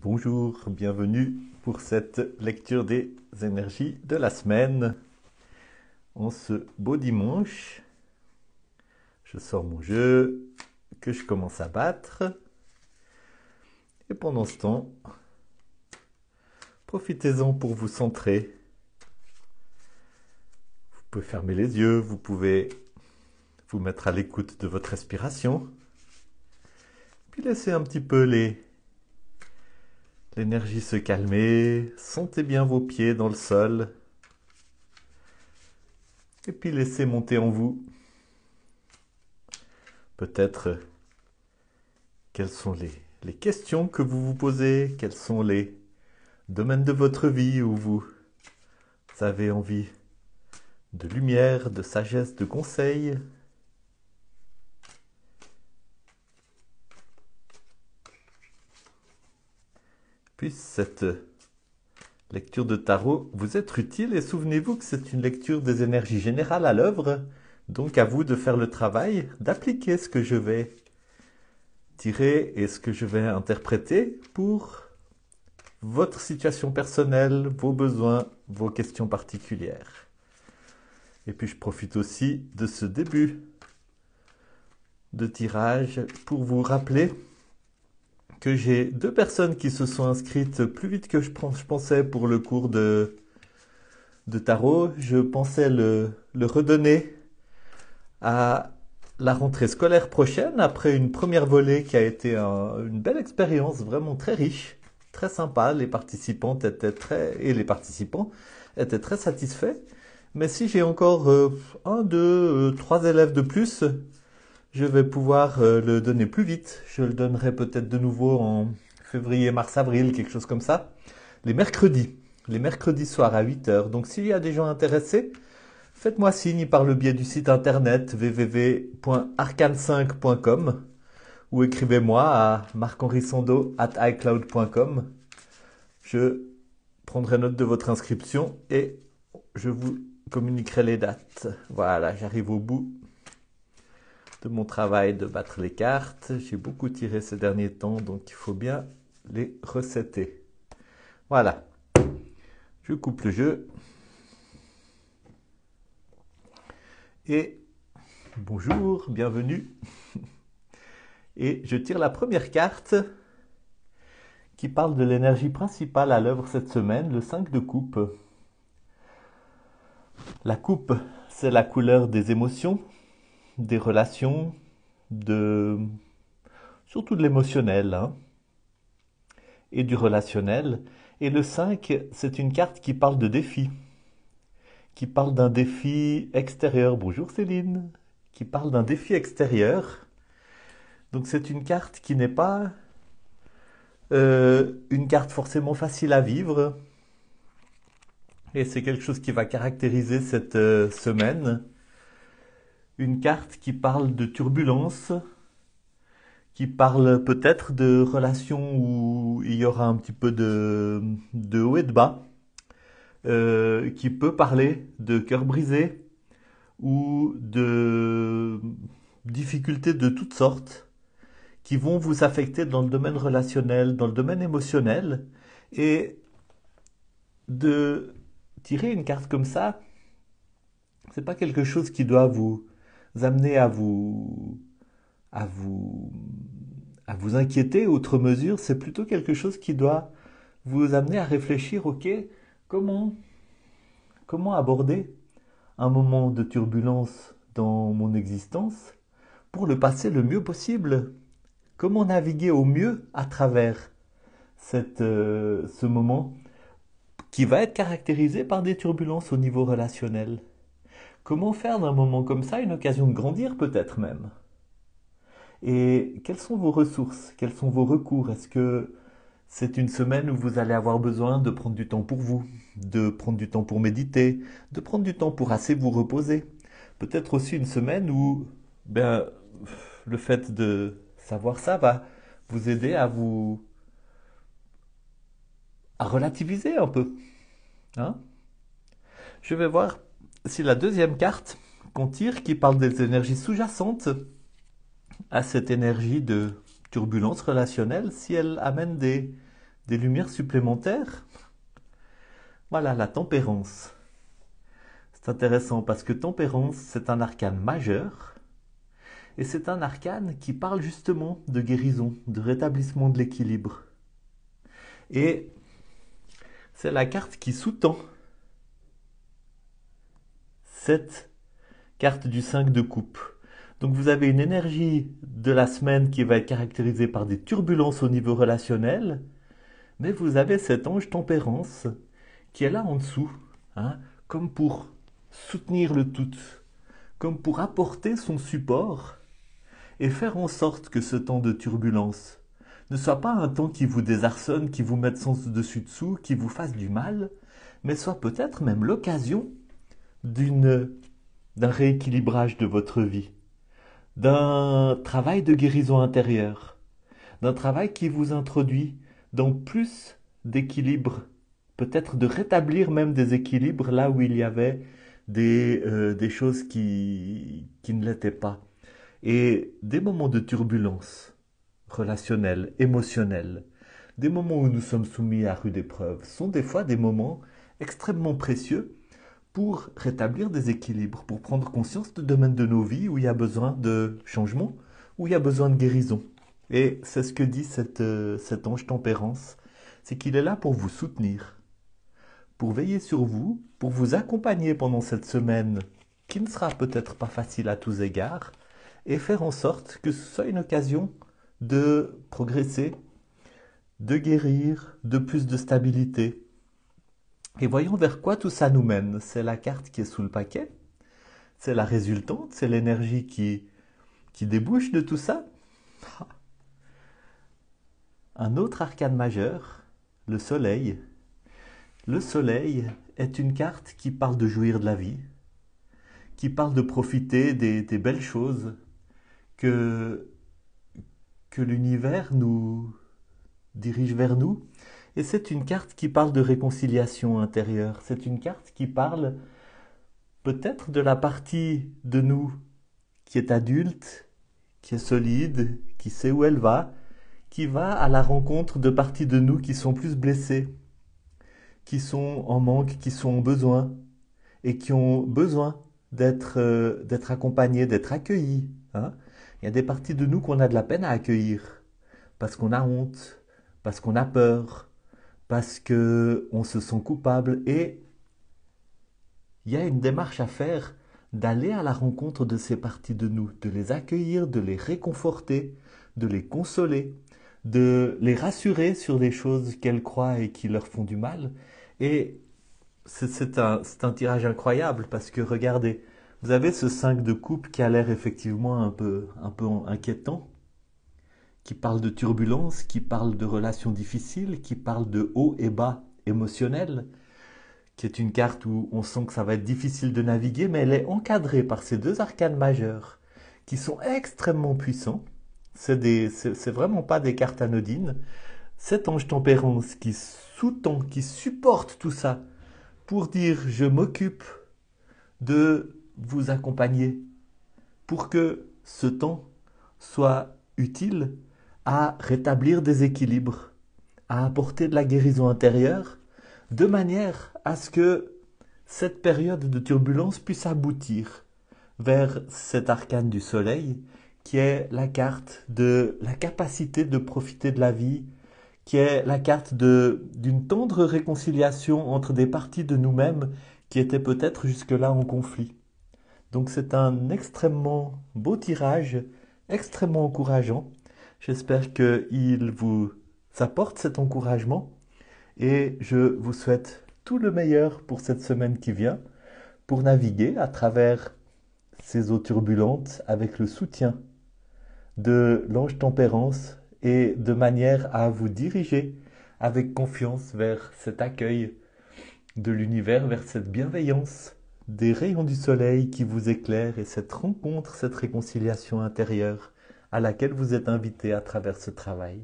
Bonjour, bienvenue pour cette lecture des énergies de la semaine. En ce beau dimanche, je sors mon jeu que je commence à battre. Et pendant ce temps, profitez-en pour vous centrer. Vous pouvez fermer les yeux, vous pouvez vous mettre à l'écoute de votre respiration. Puis laissez un petit peu l'énergie se calmer. Sentez bien vos pieds dans le sol. Et puis laissez monter en vous. Peut-être quelles sont les questions que vous vous posez, quels sont les domaines de votre vie où vous avez envie de lumière, de sagesse, de conseils. Puisse cette lecture de tarot vous être utile et souvenez-vous que c'est une lecture des énergies générales à l'œuvre, donc à vous de faire le travail, d'appliquer ce que je vais tirer et ce que je vais interpréter pour votre situation personnelle, vos besoins, vos questions particulières. Et puis je profite aussi de ce début de tirage pour vous rappeler que j'ai 2 personnes qui se sont inscrites plus vite que je pensais pour le cours de tarot. Je pensais le redonner à la rentrée scolaire prochaine, après une première volée qui a été une belle expérience, vraiment très riche, très sympa. Les participantes et les participants étaient très satisfaits. Mais si j'ai encore 1, 2, 3 élèves de plus, je vais pouvoir le donner plus vite. Je le donnerai peut-être de nouveau en février, mars, avril, quelque chose comme ça. Les mercredis soirs à 8h. Donc s'il y a des gens intéressés, faites-moi signe par le biais du site internet www.arcane5.com ou écrivez-moi à marc-henri-sando@icloud.com. Je prendrai note de votre inscription et je vous communiquerai les dates. Voilà, j'arrive au bout de mon travail de battre les cartes. J'ai beaucoup tiré ces derniers temps, donc il faut bien les resetter. Voilà, je coupe le jeu. Et bonjour, bienvenue. Et je tire la première carte qui parle de l'énergie principale à l'œuvre cette semaine, le 5 de coupe. La coupe, c'est la couleur des émotions, des relations, surtout de l'émotionnel, hein, et du relationnel. Et le 5, c'est une carte qui parle de défi, qui parle d'un défi extérieur. Bonjour Céline, qui parle d'un défi extérieur. Donc c'est une carte qui n'est pas une carte forcément facile à vivre. Et c'est quelque chose qui va caractériser cette semaine. Une carte qui parle de turbulence, qui parle peut-être de relations où il y aura un petit peu de haut et de bas, qui peut parler de cœur brisé ou de difficultés de toutes sortes qui vont vous affecter dans le domaine relationnel, dans le domaine émotionnel. Et de tirer une carte comme ça, c'est pas quelque chose qui doit vous amener à vous, à vous inquiéter outre mesure, c'est plutôt quelque chose qui doit vous amener à réfléchir, ok, comment, comment aborder un moment de turbulence dans mon existence pour le passer le mieux possible? Comment naviguer au mieux à travers ce moment qui va être caractérisé par des turbulences au niveau relationnel? Comment faire d'un moment comme ça une occasion de grandir peut-être même? Et quelles sont vos ressources? Quels sont vos recours? Est-ce que c'est une semaine où vous allez avoir besoin de prendre du temps pour vous, de prendre du temps pour méditer, de prendre du temps pour assez vous reposer? Peut-être aussi une semaine où ben, le fait de savoir ça va vous aider à relativiser un peu, hein? Je vais voir si la deuxième carte qu'on tire, qui parle des énergies sous-jacentes à cette énergie de turbulence relationnelle, si elle amène des des lumières supplémentaires. Voilà, la tempérance. C'est intéressant parce que tempérance, c'est un arcane majeur. Et c'est un arcane qui parle justement de guérison, de rétablissement de l'équilibre. Et c'est la carte qui sous-tend cette carte du 5 de coupe. Donc vous avez une énergie de la semaine qui va être caractérisée par des turbulences au niveau relationnel, mais vous avez cet ange tempérance qui est là en dessous, hein, comme pour soutenir le tout, comme pour apporter son support et faire en sorte que ce temps de turbulence ne soit pas un temps qui vous désarçonne, qui vous mette sens dessus-dessous, qui vous fasse du mal, mais soit peut-être même l'occasion d'un rééquilibrage de votre vie, d'un travail de guérison intérieure, d'un travail qui vous introduit dans plus d'équilibre, peut-être de rétablir même des équilibres là où il y avait des choses qui ne l'étaient pas. Et des moments de turbulence relationnelle, émotionnelle, des moments où nous sommes soumis à rude épreuve, sont des fois des moments extrêmement précieux pour rétablir des équilibres, pour prendre conscience de domaines de nos vies où il y a besoin de changement, où il y a besoin de guérison. Et c'est ce que dit cet ange tempérance, c'est qu'il est là pour vous soutenir, pour veiller sur vous, pour vous accompagner pendant cette semaine qui ne sera peut-être pas facile à tous égards, et faire en sorte que ce soit une occasion de progresser, de guérir, de plus de stabilité. Et voyons vers quoi tout ça nous mène. C'est la carte qui est sous le paquet, c'est la résultante, c'est l'énergie qui débouche de tout ça. Un autre arcane majeur, le soleil. Le soleil est une carte qui parle de jouir de la vie, qui parle de profiter des belles choses que l'univers nous dirige vers nous. Et c'est une carte qui parle de réconciliation intérieure. C'est une carte qui parle peut-être de la partie de nous qui est adulte, qui est solide, qui sait où elle va, qui va à la rencontre de parties de nous qui sont plus blessées, qui sont en manque, qui sont en besoin, et qui ont besoin d'être accompagnées, d'être accueillies. Hein. Il y a des parties de nous qu'on a de la peine à accueillir, parce qu'on a honte, parce qu'on a peur, parce qu'on se sent coupable. Et il y a une démarche à faire d'aller à la rencontre de ces parties de nous, de les accueillir, de les réconforter, de les consoler, de les rassurer sur les choses qu'elles croient et qui leur font du mal. Et c'est un tirage incroyable parce que regardez, vous avez ce 5 de coupe qui a l'air effectivement un peu inquiétant, qui parle de turbulence, qui parle de relations difficiles, qui parle de haut et bas émotionnel, qui est une carte où on sent que ça va être difficile de naviguer, mais elle est encadrée par ces deux arcanes majeures qui sont extrêmement puissants. C'est vraiment pas des cartes anodines. Cet ange tempérance qui sous-tend, qui supporte tout ça pour dire je m'occupe de vous accompagner pour que ce temps soit utile à rétablir des équilibres, à apporter de la guérison intérieure, de manière à ce que cette période de turbulence puisse aboutir vers cet arcane du soleil, qui est la carte de la capacité de profiter de la vie, qui est la carte d'une tendre réconciliation entre des parties de nous-mêmes qui étaient peut-être jusque-là en conflit. Donc c'est un extrêmement beau tirage, extrêmement encourageant. J'espère qu'il vous apporte cet encouragement et je vous souhaite tout le meilleur pour cette semaine qui vient, pour naviguer à travers ces eaux turbulentes avec le soutien de l'ange tempérance et de manière à vous diriger avec confiance vers cet accueil de l'univers, vers cette bienveillance des rayons du soleil qui vous éclairent et cette rencontre, cette réconciliation intérieure à laquelle vous êtes invité à travers ce travail.